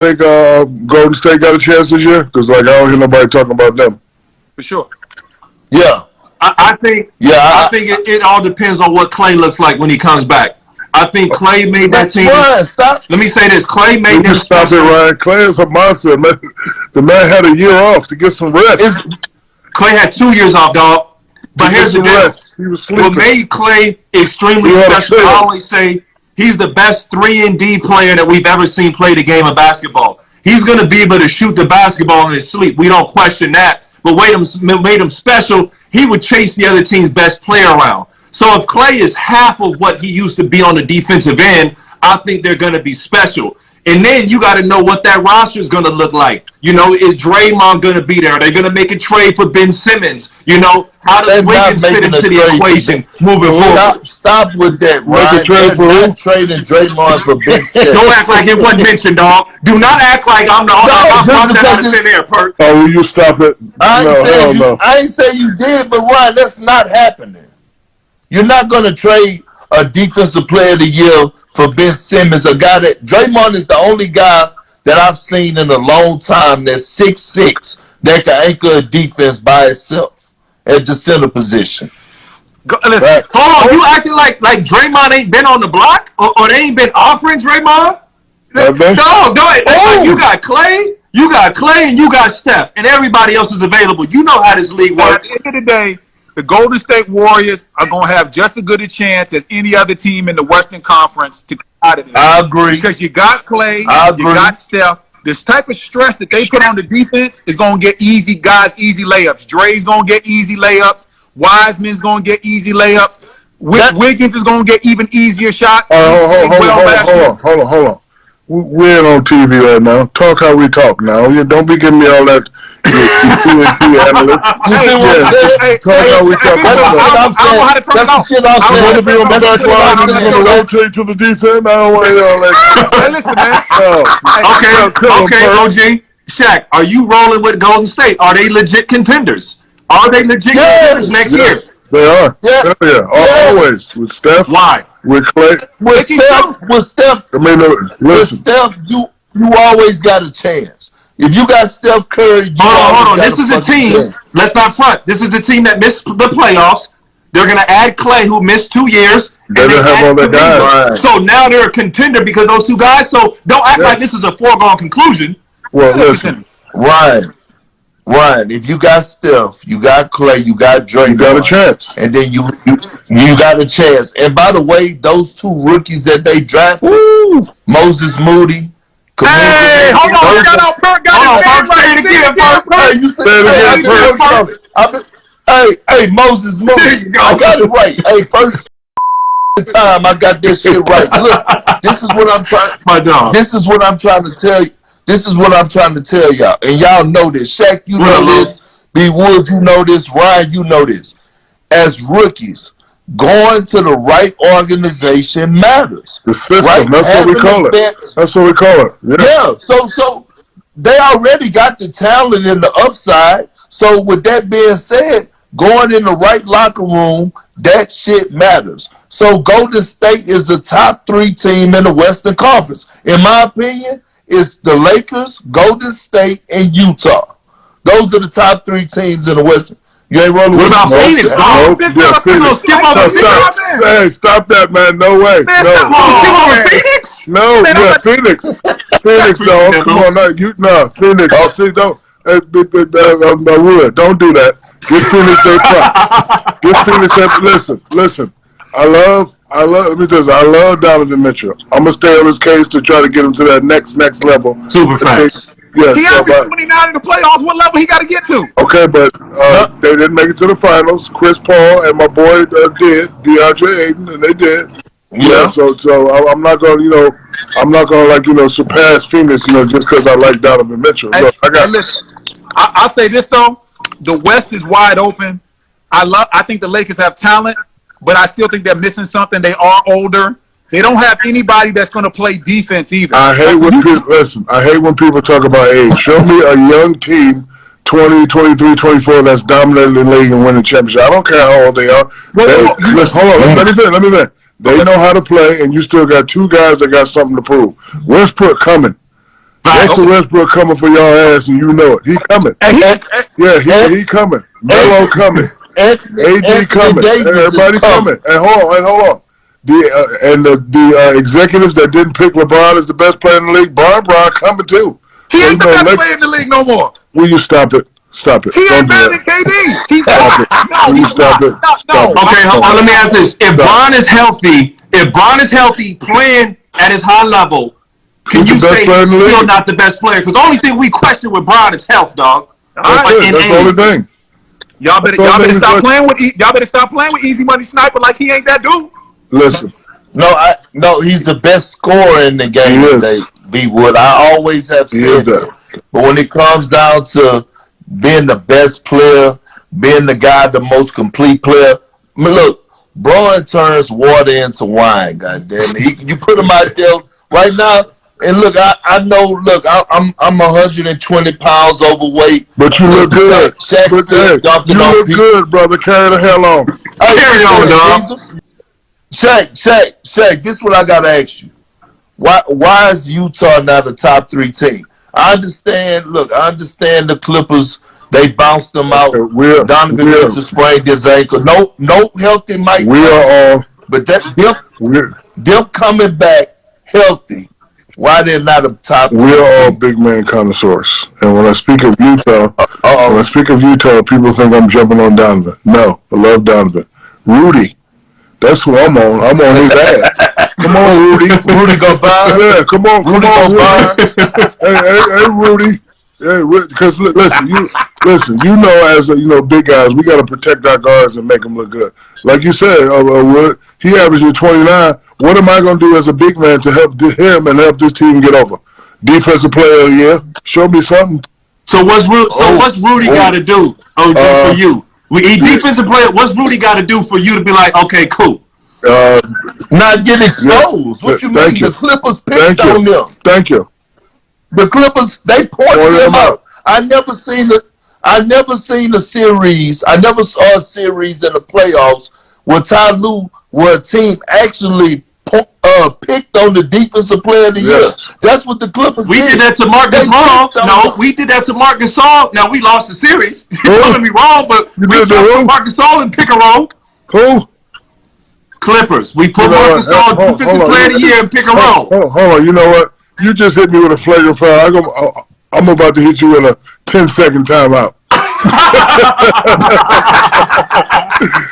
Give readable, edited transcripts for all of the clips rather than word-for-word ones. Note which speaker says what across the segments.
Speaker 1: think Golden State got a chance this year? Because like I don't hear nobody talking about them.
Speaker 2: For sure.
Speaker 3: Yeah.
Speaker 4: I think it all depends on what Klay looks like when he comes back. I think Klay made that team.
Speaker 3: Ryan, stop.
Speaker 4: Let me say this: Klay made them
Speaker 1: Stop it,
Speaker 4: special.
Speaker 1: Ryan. Klay is a monster. Man. The man had a year off to get some rest.
Speaker 4: Klay had 2 years off, dog. But here's the deal:
Speaker 1: he was sleeping.
Speaker 4: what made Klay extremely special, I always say he's the best 3-and-D player that we've ever seen play the game of basketball. He's going to be able to shoot the basketball in his sleep. We don't question that. But what made him special, he would chase the other team's best player around. So if Klay is half of what he used to be on the defensive end, I think they're going to be special. And then you got to know what that roster is going to look like. You know, is Draymond going to be there? Are they going to make a trade for Ben Simmons? You know, how does Wiggins fit into the equation moving forward?
Speaker 3: Stop with that, Ryan. They're not trading Draymond for Ben Simmons.
Speaker 4: Don't act like it wasn't mentioned, dog. Do not act like I'm the only one in there, Perk.
Speaker 1: Oh, will you stop it?
Speaker 3: I ain't say you did, but Ryan, that's not happening. You're not going to trade a defensive player of the year for Ben Simmons, a guy that Draymond is the only guy that I've seen in a long time that's 6'6", that can anchor a defense by itself at the center position.
Speaker 4: Listen, right. Hold on, you acting like Draymond ain't been on the block or they ain't been offering Draymond? No, you got Klay, and you got Steph, and everybody else is available. You know how this league works.
Speaker 2: At the end of the day, the Golden State Warriors are going to have just as good a chance as any other team in the Western Conference to come out of this.
Speaker 3: I agree.
Speaker 2: Because you got Klay, you got Steph. This type of stress that they put on the defense is going to get easy layups. Dre's going to get easy layups. Wiseman's going to get easy layups. Wiggins is going to get even easier shots.
Speaker 1: Hold on. We ain't on TV right now. Talk how we talk now. Don't be giving me all that analyst. Talk how we talk.
Speaker 2: I don't know how to turn it off.
Speaker 1: I want to be on the back line and you're going to rotate to the defense. I don't want to hear all that.
Speaker 2: Hey, listen, man.
Speaker 4: Okay, OG. Shaq, are you rolling with Golden State? Are they legit contenders? Are they legit contenders next year?
Speaker 1: They are. Yeah. Always. With Steph.
Speaker 4: Why?
Speaker 1: With Klay.
Speaker 3: With Steph.
Speaker 1: I mean, listen.
Speaker 3: With Steph, you always got a chance. If you got Steph Curry,
Speaker 4: hold on. This is a team. Let's not front. This is a team that missed the playoffs. They're going to add Klay, who missed 2 years.
Speaker 1: They don't have all their guys.
Speaker 4: Right. So now they're a contender because those two guys. So don't act like this is a foregone conclusion.
Speaker 1: Well, listen.
Speaker 3: Ryan, if you got Steph, you got Klay, you got Draymond,
Speaker 1: you got a chance.
Speaker 3: And then you got a chance. And by the way, those two rookies that they drafted, Moses Moody.
Speaker 2: Hey, hold on, you got Perk
Speaker 3: Hey, Moses Moody. I got it right. Hey, first time I got this shit right. Look, this is what I'm trying. This is what I'm trying to tell you. This is what I'm trying to tell y'all. And y'all know this. Shaq, you know this. B. Woods, you know this. Ryan, you know this. As rookies, going to the right organization matters.
Speaker 1: The system. Right? That's what we call it. That's what we call it.
Speaker 3: Yeah. So they already got the talent and the upside. So with that being said, going in the right locker room, that shit matters. So Golden State is the top 3 team in the Western Conference. In my opinion, it's the Lakers, Golden State, and Utah. Those are the top 3 teams in the West. You ain't rolling with
Speaker 4: about Phoenix?
Speaker 1: Stop that, man. No way.
Speaker 4: Phoenix?
Speaker 1: No, Phoenix. Phoenix, no. Come on, Phoenix. Don't do that. Give Phoenix their props. Give Phoenix their. Listen. I love Donovan Mitchell. I'm gonna stay on his case to try to get him to that next level.
Speaker 4: Super fast.
Speaker 1: Yeah,
Speaker 2: he got 29 in the playoffs. What level he got to get to?
Speaker 1: Okay, but they didn't make it to the finals. Chris Paul and my boy did. DeAndre Ayton, and they did. Yeah. So I'm not gonna surpass Phoenix just because I like Donovan Mitchell.
Speaker 2: Listen, I'll say this though: the West is wide open. I think the Lakers have talent, but I still think they're missing something. They are older. They don't have anybody that's going to play defense either.
Speaker 1: I hate when people talk about age. Show me a young team, 20, 23, 24, that's dominating the league and winning championship. I don't care how old they are. Hold on. Let me finish. They know how to play, and you still got 2 guys that got something to prove. Westbrook coming. Russell Westbrook coming for y'all ass, and you know it. He coming. He coming. Melo coming. AD coming. Everybody coming. And hold on. The executives that didn't pick LeBron as the best player in the league, Bron coming too.
Speaker 2: He ain't the best player in the league no more.
Speaker 1: Will you stop it? Stop it.
Speaker 2: He ain't better than KD. He's
Speaker 1: stop it.
Speaker 2: No, he's
Speaker 1: stop it.
Speaker 2: No.
Speaker 4: Okay, hold on. Let me ask this: If Bron is healthy, playing at his high level, can you say he's still not the best player? Because the only thing we question with Bron is health, dog.
Speaker 1: That's the only thing.
Speaker 2: Y'all better stop playing with Easy Money Sniper like he ain't that dude.
Speaker 1: Listen.
Speaker 3: No, he's the best scorer in the game today, B. Wood. I always have said that. But when it comes down to being the best player, being the guy, the most complete player, I mean, look, Bron turns water into wine, goddamn it. You put him out there right now, and look, I know, look, I'm 120 pounds overweight.
Speaker 1: But you look good. You look good, brother. Carry the hell on.
Speaker 4: Carry on, dog.
Speaker 3: Shaq, this is what I gotta ask you. Why is Utah not a top 3 team? I understand the Clippers, they bounced them out. Donovan Mitchell sprained his ankle. No healthy Mike. But them coming back healthy. Why they're not a top 3
Speaker 1: We're all big man connoisseurs. And when I speak of Utah, people think I'm jumping on Donovan. No, I love Donovan. Rudy. That's who I'm on. I'm on his ass. Come on, Rudy.
Speaker 3: Rudy go by.
Speaker 1: Yeah, come on, Rudy. Hey, Rudy. Yeah, because listen. You know, as big guys, we got to protect our guards and make them look good. Like you said, Wood, he averaging 29. What am I going to do as a big man to help him and help this team get over? Defensive player of the year. Show me something.
Speaker 4: So what's Rudy got to do? For you? Defensive player, what's Rudy got to do for you to be like, okay, cool?
Speaker 3: Not get exposed. What you mean? The Clippers picked on them.
Speaker 1: Thank you.
Speaker 3: The Clippers, they pointed them out. I never seen a series. I never saw a series in the playoffs where a team actually picked on the defensive player of the year. That's what the Clippers did.
Speaker 4: We did that to Marc Gasol. No, we did that to Marc Gasol. Now, we lost the series. You're telling me wrong, but we put Marc Gasol in pick and roll.
Speaker 1: Who?
Speaker 4: Clippers. We put Marc Gasol defensive player of the year in pick and roll.
Speaker 1: Hold on. You know what? You just hit me with a flagrant foul. I'm about to hit you in a 10-second timeout.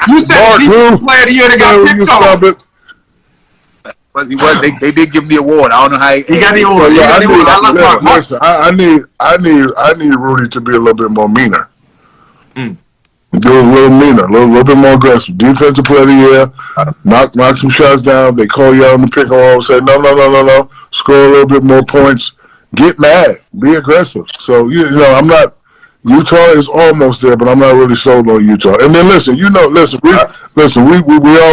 Speaker 4: You said defensive player of the year that got picked on.
Speaker 2: But he was. They did give him the award. I don't know how he got the award.
Speaker 1: Listen, I need Rudy to be a little bit more meaner. Do a little meaner, a little bit more aggressive. Defensive player of the year, knock some shots down. They call you out on the pick and roll, say no. Score a little bit more points. Get mad. Be aggressive. So I'm not. Utah is almost there, but I'm not really sold on Utah. And then listen, we all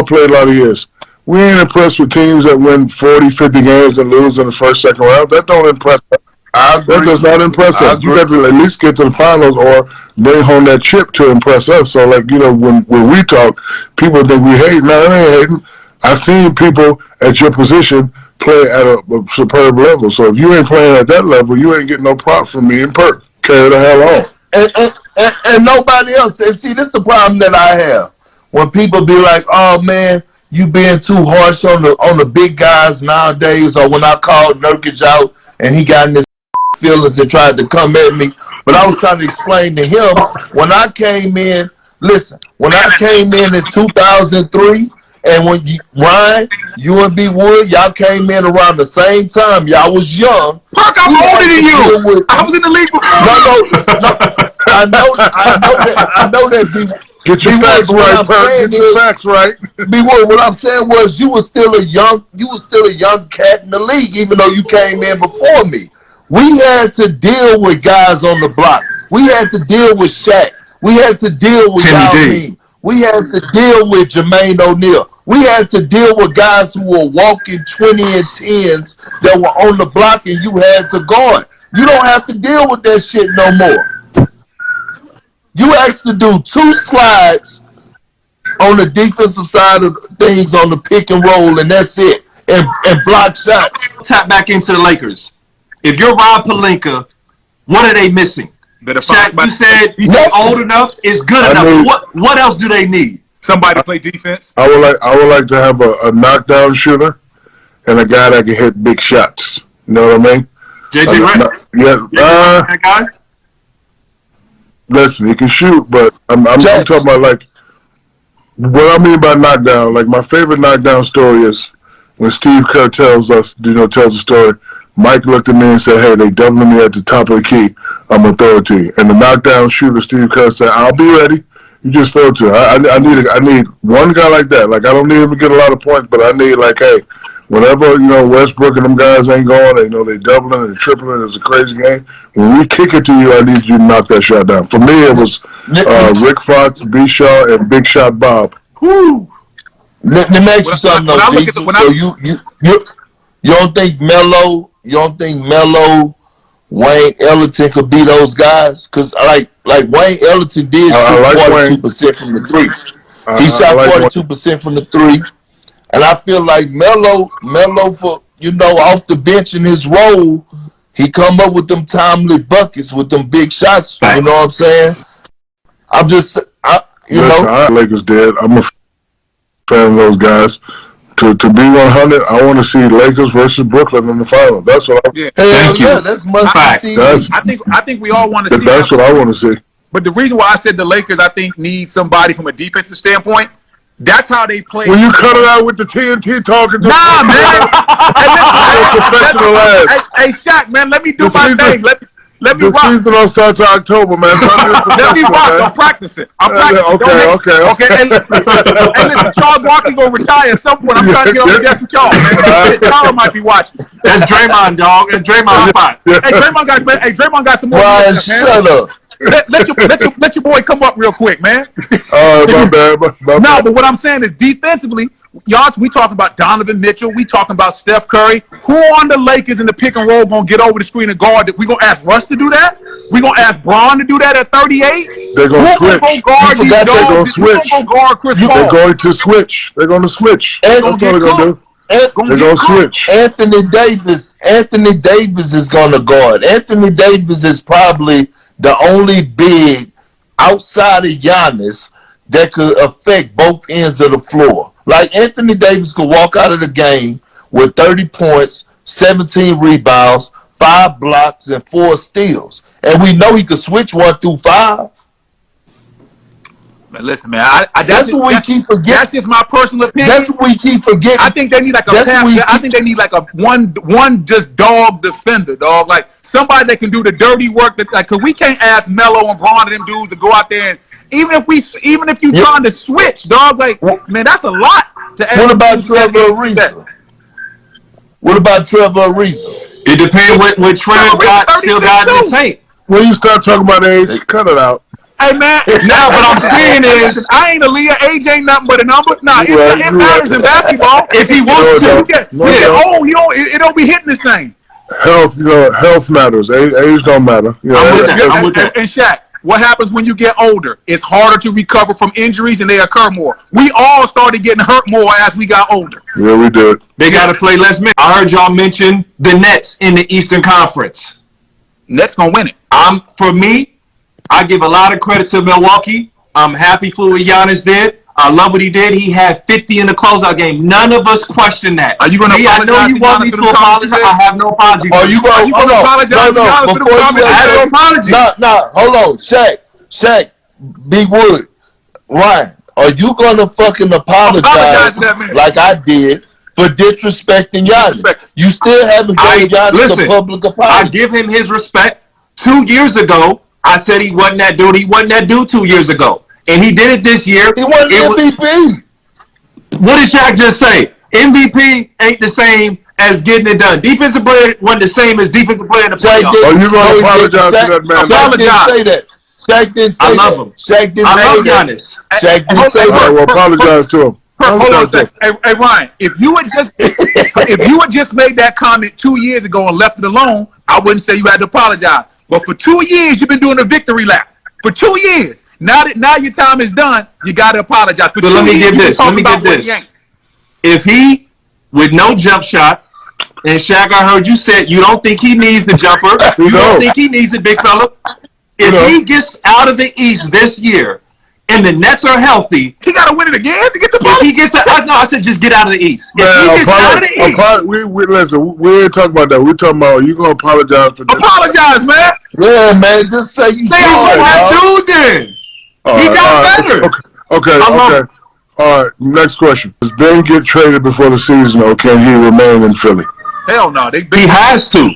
Speaker 1: played a lot of years. We ain't impressed with teams that win 40, 50 games and lose in the first, second round. That don't impress us. That does not impress us. You got to at least get to the finals or bring home that chip to impress us. So, when we talk, people think we hate. No, they ain't hating. I've seen people at your position play at a superb level. So, if you ain't playing at that level, you ain't getting no prop from me and Perk. Carry the hell on.
Speaker 3: And nobody else. And see, this is the problem that I have. When people be like, oh, man, you being too harsh on the big guys nowadays, or when I called Nurkic out and he got in his feelings and tried to come at me. But I was trying to explain to him when I came in. Listen, when I came in 2003, and when Ryan, you and B Wood, y'all came in around the same time. Y'all was young.
Speaker 2: Perk, I'm older than you. I was in the league before.
Speaker 3: No. I know that.
Speaker 1: Get your facts right, Perk. Get your facts right.
Speaker 3: B-Wood, what I'm saying was you were still a young cat in the league, even though you came in before me. We had to deal with guys on the block. We had to deal with Shaq. We had to deal with Yao Ming. We had to deal with Jermaine O'Neal. We had to deal with guys who were walking 20 and 10s that were on the block and you had to guard. You don't have to deal with that shit no more. You actually do 2 slides on the defensive side of things on the pick and roll, and that's it. And block shots.
Speaker 4: Tap back into the Lakers. if you're Rob Pelinka, what are they missing? Shaq, you said he's old enough, it's good enough. What else do they need?
Speaker 2: Somebody to play defense.
Speaker 1: I would like to have a knockdown shooter and a guy that can hit big shots. You know what I mean?
Speaker 4: JJ Redick?
Speaker 1: Yeah.
Speaker 4: That guy?
Speaker 1: Listen, he can shoot, but I'm talking about like what I mean by knockdown. Like my favorite knockdown story is when Steve Kerr tells the story. Mike looked at me and said, "Hey, they doubling me at the top of the key. I'm authority." And the knockdown shooter, Steve Kerr said, "I'll be ready. You just throw it to her." I need one guy like that. Like I don't need him to get a lot of points, but I need like, hey, whenever Westbrook and them guys ain't going, they doubling and tripling. It's a crazy game. When we kick it to you, I need you to knock that shot down. For me, it was Rick Fox, B. Shaw, and Big Shot Bob.
Speaker 3: Woo. Let me ask you something though, Diesel. So you don't think Melo? You don't think Melo, Wayne Ellington could be those guys? Because like Wayne Ellington did shoot 42% from the three. He shot 42% from the three. And I feel like Melo for, off the bench in his role, he come up with them timely buckets with them big shots. You know what I'm saying?
Speaker 1: Lakers dead. I'm a fan of those guys. To be 100, I want to see Lakers versus Brooklyn in the final. That's what
Speaker 3: that's must
Speaker 2: I think we all want to see.
Speaker 1: That's what I want to see.
Speaker 2: But the reason why I said the Lakers, I think, need somebody from a defensive standpoint. That's how they play.
Speaker 1: When you cut it out with the TNT talking to
Speaker 2: man. Hey, Shaq, man, let me do my thing. Let me rock.
Speaker 1: The season don't start till October, man.
Speaker 2: Let me rock. I'm practicing. Okay. And listen, Charles Barkley gonna retire at some point. I'm trying to get on the desk with y'all, man. Charles might be watching.
Speaker 4: That's Draymond, dog. That's Draymond spot.
Speaker 2: Hey, Draymond got some more.
Speaker 3: Brian, shut up.
Speaker 2: Let your boy come up real quick, man.
Speaker 1: My bad.
Speaker 2: No, but what I'm saying is defensively, y'all, we talking about Donovan Mitchell. We talking about Steph Curry. Who on the Lakers in the pick and roll gonna get over the screen and guard? We gonna ask Russ to do that? We gonna ask Braun to do that at 38?
Speaker 1: They're gonna switch.
Speaker 2: Who guard these dogs?
Speaker 1: They're gonna switch.
Speaker 2: Who gonna guard Chris Paul?
Speaker 1: They're going to switch. They're gonna switch. That's all they're gonna do. They're gonna switch.
Speaker 3: Anthony Davis is gonna guard. Anthony Davis is probably the only big outside of Giannis that could affect both ends of the floor. Like Anthony Davis could walk out of the game with 30 points, 17 rebounds, 5 blocks, and 4 steals. And we know he could switch 1 through 5.
Speaker 2: But listen, man,
Speaker 3: that's what we keep forgetting.
Speaker 2: That's just my personal opinion.
Speaker 3: That's what we keep forgetting.
Speaker 2: I think they need like I think they need like a one just dog defender, dog. Like somebody that can do the dirty work. Cause we can't ask Melo and Braun and them dudes to go out there and even if you trying to switch, dog. Like man, that's a lot to ask.
Speaker 3: What about Trevor Ariza? What about Trevor Ariza?
Speaker 4: It depends what Trevor still got in the tank.
Speaker 1: When you start talking about age, cut it out.
Speaker 2: Hey man, now what I'm saying is, I ain't Aaliyah. Age ain't nothing but a number. Nah, it matters in basketball. If he wants to, it don't be hitting the same.
Speaker 1: Health matters. Age don't matter.
Speaker 2: And Shaq, what happens when you get older? It's harder to recover from injuries, and they occur more. We all started getting hurt more as we got older.
Speaker 1: Yeah, we did.
Speaker 4: They got to play less minutes. I heard y'all mention the Nets in the Eastern Conference.
Speaker 2: Nets gonna win it.
Speaker 4: For me, I give a lot of credit to Milwaukee. I'm happy for what Giannis did. I love what he did. He had 50 in the closeout game. None of us question that.
Speaker 2: Are you going to apologize?
Speaker 4: I know you want me to apologize. I have no apology.
Speaker 3: Are you going to apologize? No. Before you
Speaker 4: I have no apology.
Speaker 3: No. Hold on. Shaq, Big Wood, Ryan, are you going to fucking apologize like I did for disrespecting Giannis? You still haven't given Giannis a public apology.
Speaker 4: I give him his respect. 2 years ago, I said he wasn't that dude. He wasn't that dude 2 years ago. And he did it this year.
Speaker 3: He wasn't MVP.
Speaker 4: What did Shaq just say? MVP ain't the same as getting it done. Defensive player wasn't the same as defensive player in the playoffs.
Speaker 1: Are you going to apologize to that man?
Speaker 3: Shaq didn't say that. Shaq didn't say that.
Speaker 4: I love him.
Speaker 3: Shaq didn't
Speaker 4: I love
Speaker 3: Giannis. Shaq didn't say that.
Speaker 1: Well, apologize to him.
Speaker 2: Hold on a second. Hey, Ryan, if you had just made that comment 2 years ago and left it alone, I wouldn't say you had to apologize. But for 2 years, you've been doing a victory lap. For 2 years. Now your time is done, you got to apologize.
Speaker 4: But let me get this. If he, with no jump shot, And Shaq, I heard you said you don't think he needs the jumper. You don't think he needs it, big fella. If he gets out of the East this year and the Nets are healthy,
Speaker 2: he got to win it again to get the ball.
Speaker 4: If he gets I said just get out of the East. If he gets out of the East.
Speaker 1: Listen, we ain't talking about that. We're talking about you going to apologize for this.
Speaker 2: Apologize, man.
Speaker 3: Yeah, man. Just say you
Speaker 4: sorry, that dude then. He got better.
Speaker 1: Okay. All right, next question. Does Ben get traded before the season, or can he remain in Philly?
Speaker 2: Hell no.
Speaker 4: He has to.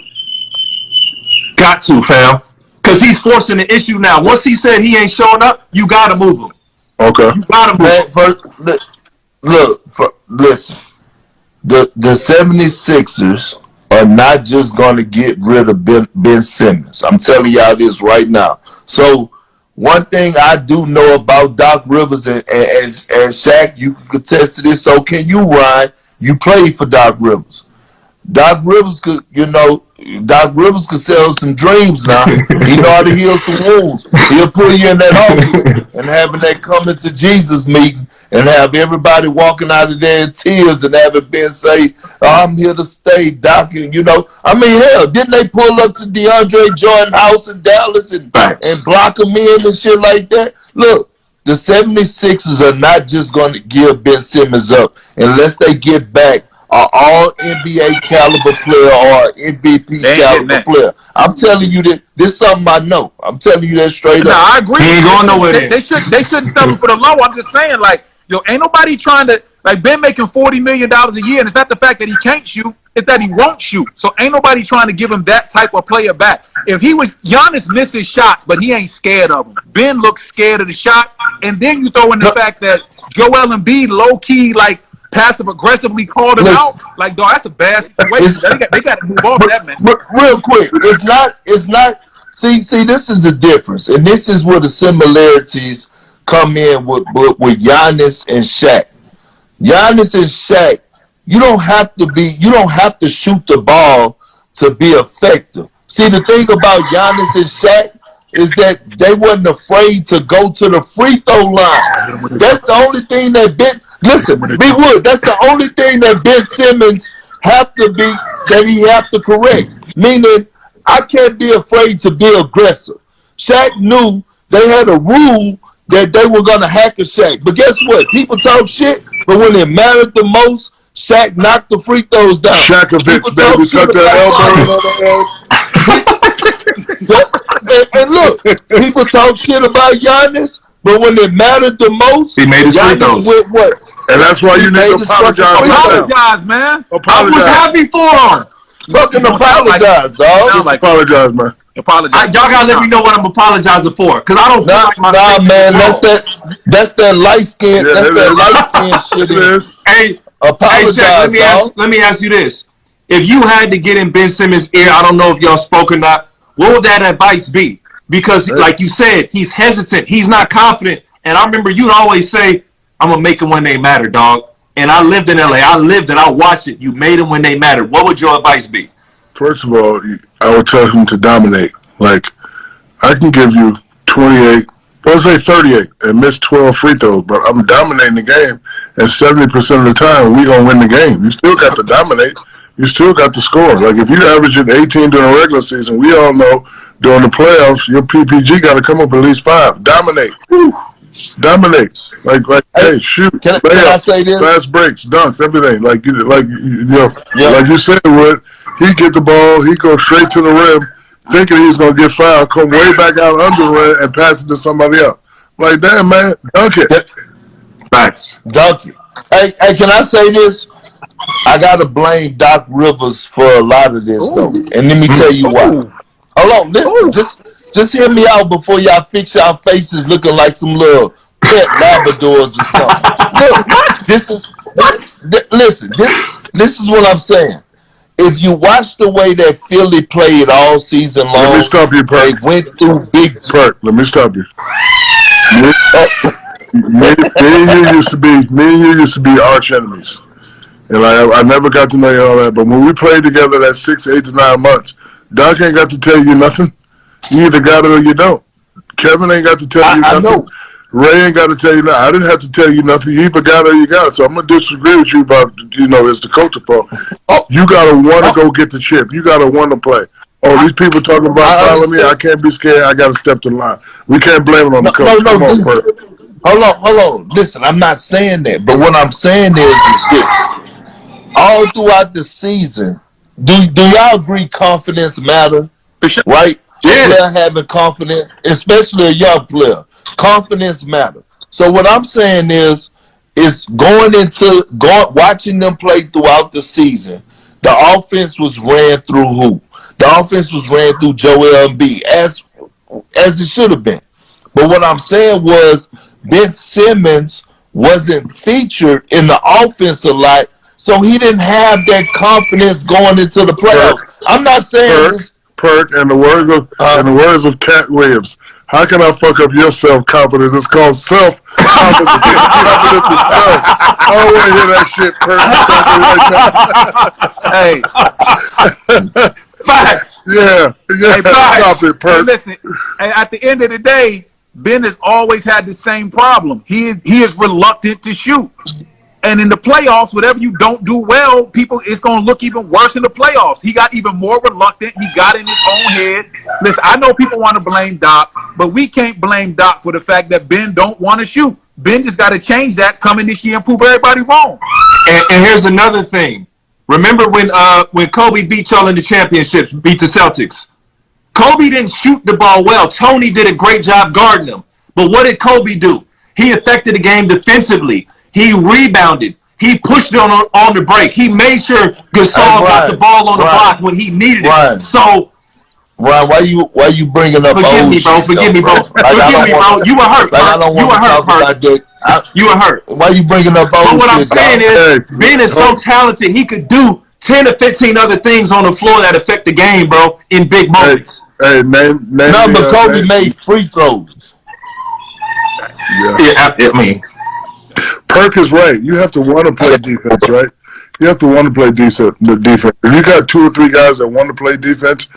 Speaker 4: Got to, fam. Because he's forcing the issue now. Once he said he ain't showing up, you got to move him.
Speaker 1: Okay.
Speaker 4: You got to move
Speaker 3: him. Listen. The 76ers are not just going to get rid of Ben Simmons. I'm telling y'all this right now. So, one thing I do know about Doc Rivers and Shaq, you can contest to this. So can you, Ryan? You played for Doc Rivers. Doc Rivers could sell some dreams now. He know how to heal some wounds. He'll put you in that office and having that coming to Jesus meeting and have everybody walking out of there in tears and having Ben say, I'm here to stay, Doc. And, hell, didn't they pull up to DeAndre Jordan's house in Dallas and block him in and shit like that? Look, the 76ers are not just going to give Ben Simmons up unless they get back an all-NBA caliber player or MVP caliber player. I'm telling you that this is something I know. I'm telling you that straight up.
Speaker 2: I agree.
Speaker 4: He ain't going nowhere.
Speaker 2: They shouldn't sell him for the low. I'm just saying, ain't nobody trying to Ben making $40 million a year, and it's not the fact that he can't shoot, it's that he won't shoot. So ain't nobody trying to give him that type of player back. If Giannis misses shots, but he ain't scared of them. Ben looks scared of the shots, and then you throw in the fact that Joel Embiid low-key, passive aggressively called him out. Dog, that's a bad situation. They got to move on to that, man.
Speaker 3: Real quick, it's not. See, this is the difference, and this is where the similarities come in with Giannis and Shaq. Giannis and Shaq, you don't have to shoot the ball to be effective. See, the thing about Giannis and Shaq is that they wasn't afraid to go to the free throw line. That's the only thing that that's the only thing that Ben Simmons he have to correct. Meaning, I can't be afraid to be aggressive. Shaq knew they had a rule that they were going to hack a Shaq. But guess what? People talk shit, but when it mattered the most, Shaq knocked the free throws down.
Speaker 1: Shakovich, baby, tuck that elbow.
Speaker 3: And look, people talk shit about Giannis, but when it mattered the most,
Speaker 4: he made his free throws.
Speaker 3: With what?
Speaker 1: And that's why you need to apologize.
Speaker 2: Apologize, man.
Speaker 4: I was happy for him.
Speaker 3: Fucking apologize, dog.
Speaker 1: Just apologize, man.
Speaker 2: Apologize.
Speaker 4: Y'all gotta let me know what I'm apologizing for, cause I don't feel like my
Speaker 3: man. That's that light skin.
Speaker 1: Yeah,
Speaker 3: that's that light skin shit.
Speaker 4: Hey,
Speaker 3: apologize,
Speaker 4: Shaq, let me ask you this: if you had to get in Ben Simmons' ear, I don't know if y'all spoke or not, what would that advice be? Because, like you said, he's hesitant, he's not confident, and I remember you'd always say, "I'm gonna make them when they matter, dog." And I lived in LA. I lived and I watched it. You made them when they mattered. What would your advice be?
Speaker 1: First of all, I would tell him to dominate. I can give you 28, let's say 38, and miss 12 free throws, but I'm dominating the game, and 70% of the time, we going to win the game. You still got to dominate. You still got to score. If you're averaging 18 during the regular season, we all know during the playoffs, your PPG got to come up at least 5. Dominate. Dominates. Hey, shoot.
Speaker 3: Can I say this?
Speaker 1: Fast breaks, dunks, everything. Like you said, Wood, he get the ball, he go straight to the rim, thinking he's going to get fouled, come way back out under the rim and pass it to somebody else. Damn, man, dunk it.
Speaker 3: Thanks. Dunk it. Hey, can I say this? I got to blame Doc Rivers for a lot of this, though. And let me tell you why. Hold on, listen, just hear me out before y'all fix y'all faces looking like some little pet Labradors or something. Look, this is what I'm saying. If you watch the way that Philly played all season long,
Speaker 1: let me stop you, Perk.
Speaker 3: They went through big.
Speaker 1: Perk, let me stop you. Me and you used to be arch enemies, and I never got to know you all that. But when we played together that 6, 8 to 9 months, Doc ain't got to tell you nothing. You either got it or you don't. Kevin ain't got to tell you nothing.
Speaker 3: I know.
Speaker 1: Ray ain't got to tell you nothing. I didn't have to tell you nothing. You either got it or you got it. So I'm going to disagree with you about, it's the coach's fault. You got to want to go get the chip. You got to want to play. Oh, these people talking about following me. I can't be scared. I got to step to the line. We can't blame it on the coach.
Speaker 3: Hold on. Listen, I'm not saying that. But what I'm saying is this. All throughout the season, do y'all agree confidence matter? Right? Yeah. A player having confidence, especially a young player. Confidence matter. So what I'm saying is watching them play throughout the season. The offense was ran through who? The offense was ran through Joel Embiid as it should have been. But what I'm saying was Ben Simmons wasn't featured in the offense a lot, so he didn't have that confidence going into the playoffs. I'm not saying
Speaker 1: Perk, and the words of Cat Williams. How can I fuck up your self-confidence? It's called self-confidence. Confidence itself. I don't want to hear that shit, Perk.
Speaker 2: Hey. Facts.
Speaker 1: Yeah.
Speaker 2: Hey, facts.
Speaker 1: Stop it, Perk.
Speaker 2: Hey, listen, at the end of the day, Ben has always had the same problem. He is reluctant to shoot. And in the playoffs, whatever you don't do well, it's going to look even worse in the playoffs. He got even more reluctant. He got in his own head. Listen, I know people want to blame Doc, but we can't blame Doc for the fact that Ben don't want to shoot. Ben just got to change that coming this year and prove everybody wrong.
Speaker 4: And here's another thing. Remember when Kobe beat y'all in the championships, beat the Celtics? Kobe didn't shoot the ball well. Tony did a great job guarding him. But what did Kobe do? He affected the game defensively. He rebounded. He pushed it on the break. He made sure Gasol got the ball on the block when he needed it. So,
Speaker 3: Ryan, why you bringing up?
Speaker 4: Forgive me, bro. Forgive me, bro. You were hurt. You were hurt.
Speaker 3: Why you bringing up?
Speaker 4: But what I'm saying is, Ben is so talented. He could do 10 or 15 other things on the floor that affect the game, bro, in big moments.
Speaker 1: But
Speaker 3: Kobe made free throws.
Speaker 4: Yeah, I mean.
Speaker 1: Perk is right. You have to want to play defense, right? You have to want to play defense. If you got 2 or 3 guys that want to play defense,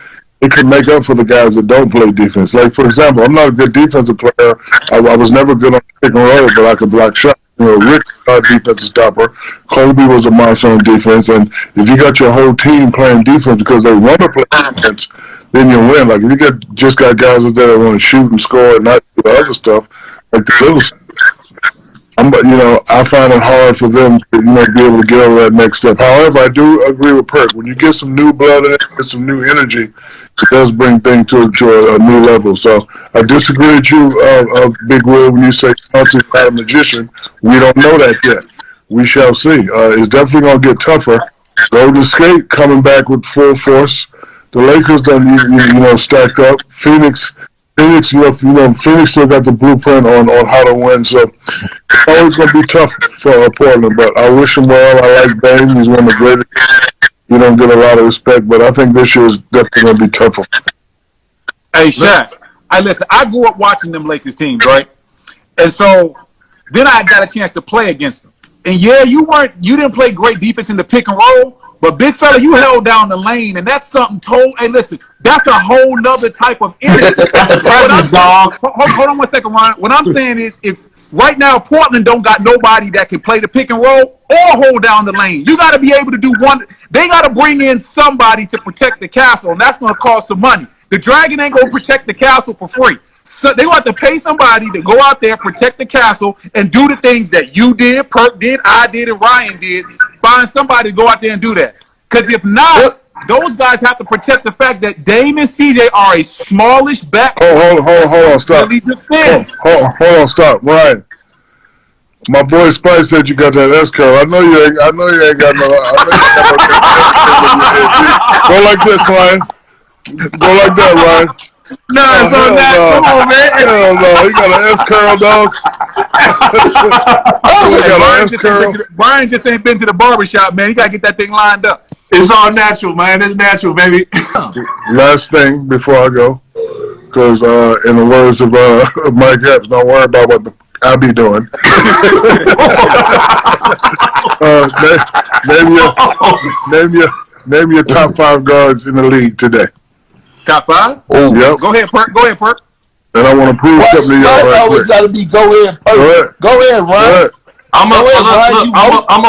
Speaker 1: it can make up for the guys that don't play defense. Like, for example, I'm not a good defensive player. I was never good on pick and roll, but I could block shots. Rick, our defensive stopper. Kobe was a monster on defense. And if you got your whole team playing defense because they want to play defense, then you win. Like, if you just got guys out there that want to shoot and score and not do the other stuff, like the little stuff, I find it hard for them to, be able to get over that next step. However, I do agree with Perk. When you get some new blood in it, get some new energy, it does bring things to a new level. So I disagree with you, Big Will, when you say Thompson's not a magician. We don't know that yet. We shall see. It's definitely going to get tougher. Golden State coming back with full force. The Lakers done, stacked up. Phoenix, Phoenix still got the blueprint on how to win, so it's always going to be tough for Portland, but I wish him well. I like Bane. He's one of the greatest. You don't get a lot of respect, but I think this year is definitely going to be tougher.
Speaker 2: Hey, Shaq, listen, I grew up watching them Lakers teams, right? And so then I got a chance to play against them. And yeah, you didn't play great defense in the pick and roll, but big fella, you held down the lane, and that's something hey, listen, that's a whole nother type of energy.
Speaker 4: That's a presence, dog.
Speaker 2: Hold on 1 second, Ryan. What I'm saying is, if right now Portland don't got nobody that can play the pick and roll or hold down the lane, you got to be able to do one. They got to bring in somebody to protect the castle, and that's going to cost some money. The Dragon ain't going to protect the castle for free. So they going to have to pay somebody to go out there, protect the castle, and do the things that you did, Perk did, I did, and Ryan did. Find somebody to go out there and do that. Because if not, those guys have to protect the fact that Dame and CJ are a smallish back.
Speaker 1: Hold on, stop. Hold on, stop. Ryan, my boy Spice said you got that S curl. I know you ain't got no. Go like this, Ryan. Go like that, Ryan.
Speaker 4: No, it's on that. Come on, man.
Speaker 1: Hell no, he got an S curl, dog.
Speaker 2: Brian just ain't been to the barbershop, man. You got to get that thing lined up.
Speaker 4: It's all natural, man. It's natural, baby.
Speaker 1: Last thing before I go, because in the words of Mike Epps, don't worry about what I'll be doing. Name your top 5 guards in the league today.
Speaker 2: Top 5?
Speaker 1: Oh, yep.
Speaker 2: Go ahead, Perk.
Speaker 1: And I want to prove something to y'all right
Speaker 3: always got to be go ahead, perfect. Go ahead, Ryan.
Speaker 4: I'm gonna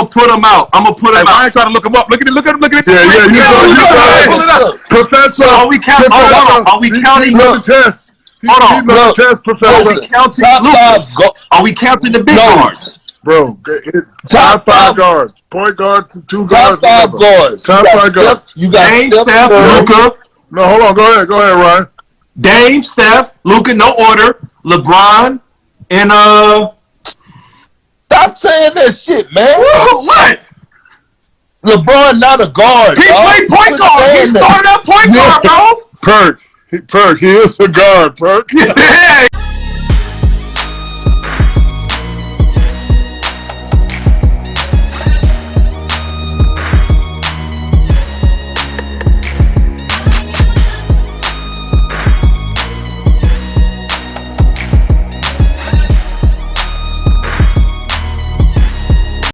Speaker 4: put him out. I'm gonna put him out.
Speaker 2: I ain't trying to look him up. Look at it.
Speaker 1: Yeah, you
Speaker 2: pull it up.
Speaker 1: Professor.
Speaker 4: Are we counting? Are we counting
Speaker 1: the test?
Speaker 4: Hold on.
Speaker 1: The test, Professor.
Speaker 4: Are we counting the big guards?
Speaker 1: Bro, top 5 guards. Point guard, 2 guards.
Speaker 3: Top 5 guards.
Speaker 1: Top 5 guards.
Speaker 3: You got
Speaker 4: Dame, Steph, Luka.
Speaker 1: No, hold on. Go ahead, Ryan.
Speaker 4: Dame, Steph, Luka, no order. LeBron, and
Speaker 3: Stop saying that shit, man.
Speaker 4: What?
Speaker 3: LeBron not a guard.
Speaker 4: He played point guard. He started at point guard, bro.
Speaker 1: Perk, he is a guard, Perk.
Speaker 4: Yeah.